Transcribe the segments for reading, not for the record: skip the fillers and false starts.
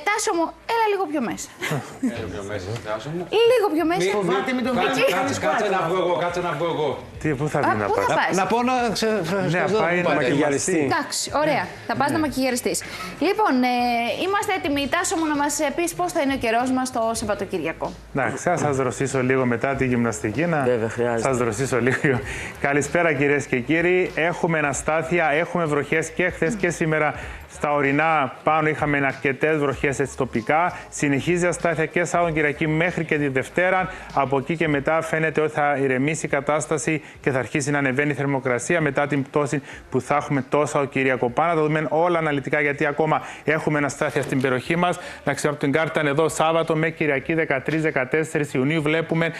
Τάσο μου, έλα λίγο πιο μέσα. Λίγο πιο μέσα, Τάσο μου. Λίγο πιο μέσα. Φοβάται με τον Κάτσε να βγω εγώ, κάτσε να βγω εγώ. Τι, πού θα δει να Πού θα πας? πας? Να πω να Ναι, πάει να μακιγιαριστεί. Εντάξει, ωραία. Θα πας να μακιγιαριστείς. Λοιπόν, είμαστε έτοιμοι. Τάσο μου, να μας πεις πώς θα είναι ο καιρός μας το Σαββατοκυριακό. Εντάξει, θα σας δροσίσω λίγο μετά τη γυμναστική. Βέβαια, χρειάζεται. Σας δροσίσω λίγο. Καλησπέρα κυρίες και κύριοι. Έχουμε αναστάθεια, έχουμε βροχές και χθες και σήμερα. Στα ορεινά πάνω είχαμε αρκετές βροχές έτσι τοπικά. Συνεχίζει αστάθεια και Σαββατοκυριακή μέχρι και τη Δευτέρα. Από εκεί και μετά φαίνεται ότι θα ηρεμήσει η κατάσταση και θα αρχίσει να ανεβαίνει η θερμοκρασία μετά την πτώση που θα έχουμε το Σαββατοκυριακό. Πάμε να τα δούμε όλα αναλυτικά γιατί ακόμα έχουμε αναστάθεια στην περιοχή μας. Να ξέρουμε από την κάρτα εδώ Σάββατο με Κυριακή 13-14 Ιουνίου βλέπουμε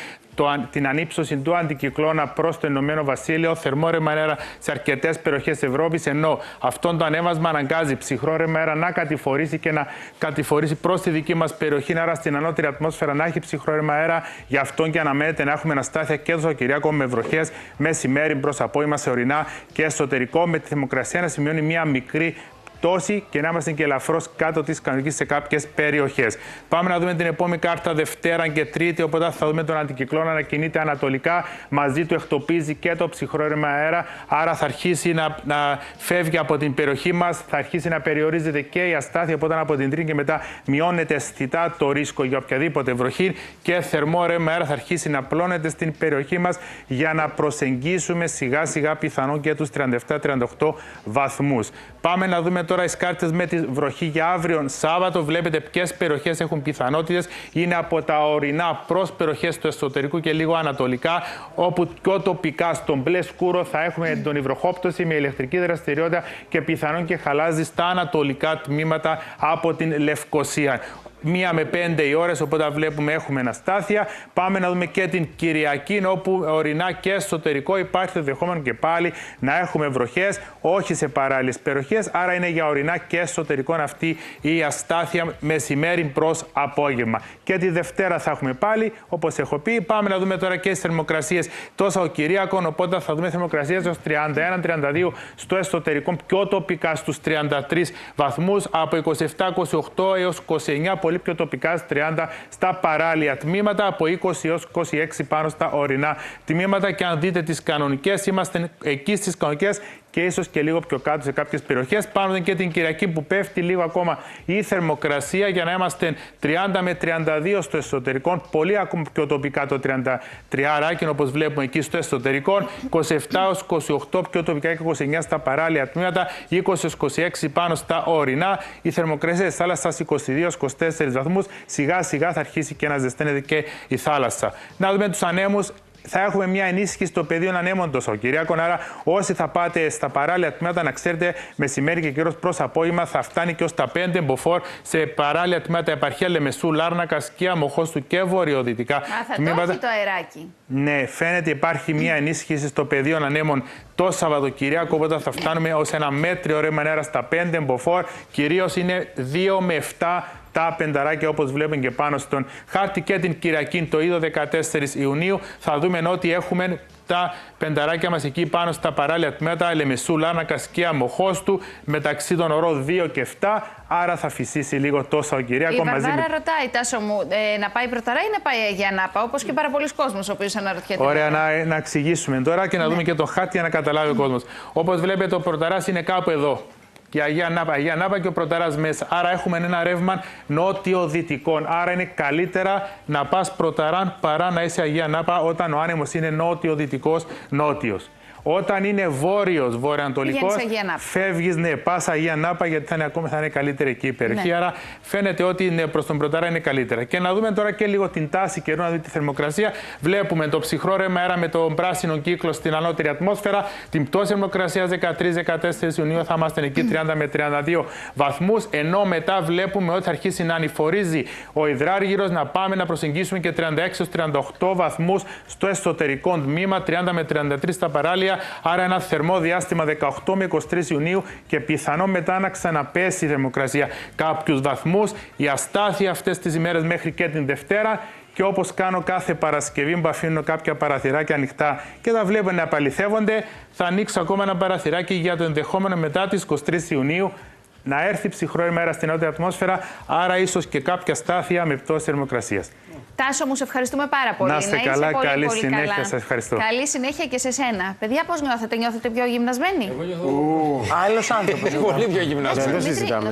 την ανύψωση του αντικυκλώνα προς το Ηνωμένο Βασίλειο, θερμό ρεύμα αέρα σε αρκετές περιοχές της Ευρώπης, ενώ αυτό το ανέβασμα αναγκάζει ψυχρό ρεύμα αέρα να κατηφορήσει και να κατηφορήσει προς τη δική μας περιοχή, άρα στην ανώτερη ατμόσφαιρα να έχει ψυχρό ρεύμα αέρα. Γι' αυτό και αναμένεται να έχουμε αναστάθεια και το Σαββατοκυριακό με βροχές μεσημέρι προς απόγευμα σε ορεινά και εσωτερικό, με τη θερμοκρασία να σημειώνει μια μικρή πτώση και να είμαστε και ελαφρώς κάτω της κανονικής σε κάποιες περιοχές. Πάμε να δούμε την επόμενη κάρτα Δευτέρα και Τρίτη, οπότε θα δούμε τον αντικυκλώνα να κινείται ανατολικά. Μαζί του εκτοπίζει και το ψυχρό ρεύμα αέρα, άρα θα αρχίσει να φεύγει από την περιοχή μας, θα αρχίσει να περιορίζεται και η αστάθεια, οπότε από την Τρίτη και μετά μειώνεται αισθητά το ρίσκο για οποιαδήποτε βροχή και θερμό ρεύμα αέρα θα αρχίσει να πλώνεται στην περιοχή μας για να προσεγγίσουμε σιγά σιγά πιθανόν και τους 37-38 βαθμούς. Πάμε να δούμε τώρα οι κάρτες με τη βροχή για αύριο Σάββατο. Βλέπετε ποιες περιοχές έχουν πιθανότητες. Είναι από τα ορεινά προς περιοχές του εσωτερικού και λίγο ανατολικά, όπου πιο τοπικά στον μπλε σκούρο θα έχουμε τον υβροχόπτωση με ηλεκτρική δραστηριότητα και πιθανόν και χαλάζει στα ανατολικά τμήματα από την Λευκοσία. 1 με 5 οι ώρες, οπότε βλέπουμε έχουμε αναστάθεια. Πάμε να δούμε και την Κυριακή, όπου ορεινά και εσωτερικό υπάρχει το δεχόμενο και πάλι να έχουμε βροχές, όχι σε παράλληλες περιοχές. Άρα είναι για ορεινά και εσωτερικό αυτή η αστάθεια μεσημέρι προς απόγευμα. Και τη Δευτέρα θα έχουμε πάλι, όπως έχω πει. Πάμε να δούμε τώρα και τις θερμοκρασίες το Σαββατοκύριακο, οπότε θα δούμε θερμοκρασίες ως 31-32 στο εσωτερικό, πιο τοπικά στους 33 βαθμούς, από 27-28 έως 29. Πολύ πιο τοπικά 30 στα παράλια τμήματα, από 20 έως 26 πάνω στα ορεινά τμήματα. Και αν δείτε τις κανονικές, είμαστε εκεί στις κανονικές και ίσως και λίγο πιο κάτω σε κάποιες περιοχές. Πάνω και την Κυριακή που πέφτει λίγο ακόμα η θερμοκρασία για να είμαστε 30 με 32 στο εσωτερικό, πολύ ακόμα πιο τοπικά το 33, όπως βλέπουμε εκεί στο εσωτερικό, 27 έως 28 πιο τοπικά και 29 στα παράλια τμήματα, 20 έως 26 πάνω στα ορεινά. Η θερμοκρασία της θάλασσας 22 έως 24 βαθμούς, σιγά σιγά θα αρχίσει και να ζεσταίνεται και η θάλασσα. Να δούμε τους ανέμους. Θα έχουμε μια ενίσχυση στο πεδίο ανέμων το Σαββατοκύριακο. Άρα, όσοι θα πάτε στα παράλια τμήματα, να ξέρετε, μεσημέρι και καιρός προς απόγευμα θα φτάνει και ως τα 5 μποφόρ σε παράλια τμήματα, επαρχία Λεμεσού, Λάρνακα, Σκία, Μοχώστου και βορειοδυτικά τμήματα. Θα το έχει το αεράκι. Ναι, φαίνεται υπάρχει μια ενίσχυση στο πεδίο ανέμων το Σαββατοκυριακό. Οπότε θα φτάνουμε ως ένα μέτριο ρεύμα αέρα στα 5 μποφόρ. Κυρίως είναι 2 με 7. Τα πενταράκια, όπως βλέπουμε και πάνω στον χάρτη, και την Κυριακή το ίδιο 14 Ιουνίου. Θα δούμε ότι έχουμε τα πενταράκια μας εκεί πάνω στα παράλια τμήματα Λεμεσού, Λάρνακα, Σκία, Μοχώστου, μεταξύ των ωρών 2 και 7. Άρα θα φυσήσει λίγο το Σαββατοκύριακο. Η Βαρβάρα ρωτάει, Τάσο μου, να πάει Πρωταρά ή να πάει Αγία Νάπα, όπως και πάρα πολλοί κόσμος ο οποίος αναρωτιέται. Ωραία, να εξηγήσουμε τώρα και να δούμε και τον χάρτη για να καταλάβει ο κόσμος. Όπως βλέπετε, ο Πρωταράς είναι κάπου εδώ. Και Αγία Νάπα και ο Πρωταράς μέσα. Άρα έχουμε ένα ρεύμα νότιο-δυτικών. Άρα είναι καλύτερα να πας Πρωταράν παρά να είσαι Αγία Νάπα όταν ο άνεμος είναι νότιο-δυτικός νότιος. Όταν είναι βόρειος, βορειοανατολικός, φεύγεις, ναι, πας Αγία Νάπα, γιατί θα είναι καλύτερη εκεί η περιοχή. Ναι. Άρα φαίνεται ότι ναι, προς τον Πρωταρά είναι καλύτερα. Και να δούμε τώρα και λίγο την τάση καιρού, να δούμε τη θερμοκρασία. Βλέπουμε το ψυχρό ρεύμα αέρα με τον πράσινο κύκλο στην ανώτερη ατμόσφαιρα. Την πτώση θερμοκρασίας 13-14 Ιουνίου θα είμαστε εκεί 30 με 32 βαθμούς. Ενώ μετά βλέπουμε ότι θα αρχίσει να ανηφορίζει ο υδράργυρος, να πάμε να προσεγγίσουμε και 36-38 βαθμούς στο εσωτερικό τμήμα, 30 με 33 στα παράλια. Άρα ένα θερμό διάστημα 18 με 23 Ιουνίου και πιθανό μετά να ξαναπέσει η θερμοκρασία κάποιους βαθμούς. Η αστάθεια αυτές τις ημέρες μέχρι και την Δευτέρα. Και όπως κάνω κάθε Παρασκευή που αφήνω κάποια παραθυράκια ανοιχτά και τα βλέπω να επαληθεύονται, θα ανοίξω ακόμα ένα παραθυράκι για το ενδεχόμενο μετά τις 23 Ιουνίου να έρθει ψυχρό ημέρα στην νότια ατμόσφαιρα, άρα ίσως και κάποια στάθεια με πτώση θερμοκρασίας. Τάσο, μου σε ευχαριστούμε πάρα πολύ. Να είστε καλά, πολύ, καλή πολύ συνέχεια. καλά. Σας ευχαριστώ. Καλή συνέχεια και σε σένα. Παιδιά, πώς νιώθετε πιο γυμνασμένοι? Άλλος άνθρωπος. Πολύ πιο γυμνασμένος. Δεν το συζητάμε.